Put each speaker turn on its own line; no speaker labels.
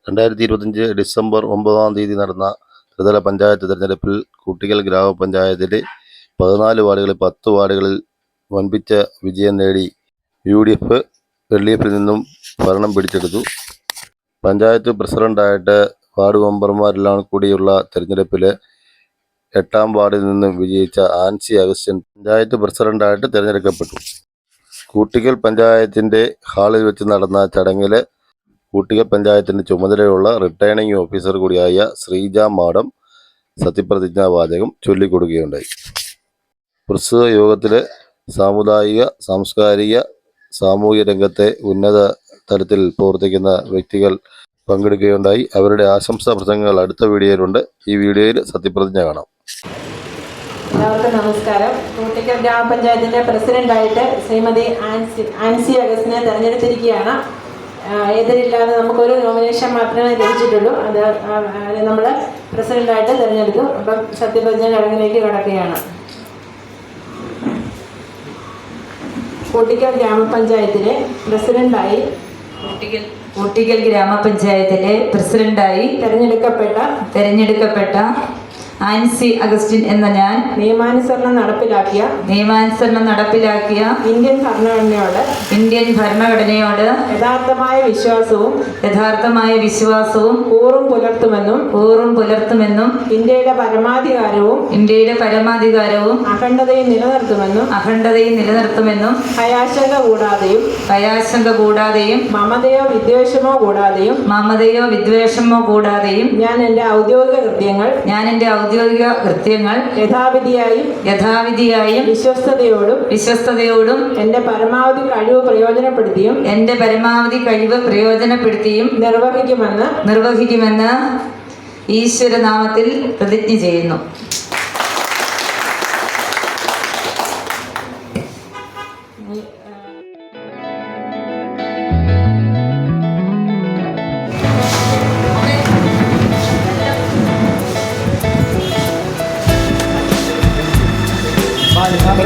2025 December 9 നടന്ന ത്രിതല പഞ്ചായത്ത് തെരഞ്ഞെടുപ്പിൽ കൂട്ടിക്കൽ ഗ്രാമപഞ്ചായത്തിലെ 14 വാർഡുകളിൽ 10 വാർഡുകളിൽ വൻപിച്ച വിജയം നേടി UDF LDF-ൽ നിന്നും ഭരണം പിടിച്ചെടുത്തു. പഞ്ചായത്ത് പ്രസിഡന്റായിട്ട് വാർഡ് മെമ്പർമാരെല്ലാം കൂടിയുള്ള തെരഞ്ഞെടുപ്പിൽ 8ാം വാർഡിൽ നിന്നും വിജയിച്ച ആൻസി അഗസ്റ്റിൻ പഞ്ചായത്ത് പ്രസിഡന്റായിട്ട് തിരഞ്ഞെടുക്കപ്പെട്ടു. കൂട്ടിക്കൽ പഞ്ചായത്തിൻ്റെ ഹാളിൽ വെച്ച് നടന്ന ചടങ്ങിൽ കൂട്ടിക്കൽ പഞ്ചായത്തിൻ്റെ ചുമതലയുള്ള റിട്ടേണിംഗ് ഓഫീസർ കൂടിയായ ശ്രീജ മാഡം സത്യപ്രതിജ്ഞാ വാചകം ചൊല്ലിക്കൊടുക്കുകയുണ്ടായി. പ്രസ്തുത യോഗത്തിൽ സാമുദായിക, സാംസ്കാരിക, സാമൂഹിക രംഗത്തെ ഉന്നത തലത്തിൽ പ്രവർത്തിക്കുന്ന വ്യക്തികൾ പങ്കെടുക്കുകയുണ്ടായി. അവരുടെ ആശംസാ പ്രസംഗങ്ങൾ അടുത്ത വീഡിയോയിലുണ്ട്. ഈ വീഡിയോയിൽ സത്യപ്രതിജ്ഞ കാണാം.
എല്ലാവർക്കും നമസ്കാരം. കൂട്ടിക്കൽ ഗ്രാമപഞ്ചായത്തിൻ്റെ പ്രസിഡന്റായിട്ട് ശ്രീമതി ആൻസി അഗസ്റ്റിനെ തെരഞ്ഞെടുത്തിരിക്കുകയാണ്. എതിരില്ലാതെ നമുക്കൊരു നോമിനേഷൻ മാത്രമേ ലഭിച്ചിട്ടുള്ളൂ. അത് നമ്മൾ പ്രസിഡന്റായിട്ട് തിരഞ്ഞെടുത്തു. അപ്പം സത്യപ്രതിജ്ഞ ചടങ്ങിലേക്ക് കടക്കുകയാണ്. കൂട്ടിക്കൽ ഗ്രാമപഞ്ചായത്തിലെ പ്രസിഡന്റായി
കൂട്ടിക്കൽ ഗ്രാമപഞ്ചായത്തിലെ പ്രസിഡന്റായി തെരഞ്ഞെടുക്കപ്പെട്ട ആൻസി അഗസ്റ്റിൻ എന്ന ഞാൻ
നിയമാനുസരണം നടപ്പിലാക്കിയ
ഇന്ത്യൻ ഭരണഘടനയോട്
യഥാർത്ഥമായ വിശ്വാസവും കൂറും പുലർത്തുമെന്നും ഇന്ത്യയുടെ പരമാധികാരവും അഖണ്ഡതയും നിലനിർത്തുമെന്നും ഭയാശങ്ക കൂടാതെയും മമതയോ വിദ്വേഷമോ കൂടാതെയും ഞാൻ എൻ്റെ ഔദ്യോഗിക കൃത്യങ്ങൾ യഥാവിധിയായും വിശ്വസ്തയോടും എൻ്റെ പരമാവധി കഴിവ് പ്രയോജനപ്പെടുത്തിയും നിർവഹിക്കുമെന്ന് ഈശ്വരനാമത്തിൽ പ്രതിജ്ഞ ചെയ്യുന്നു.
Balik,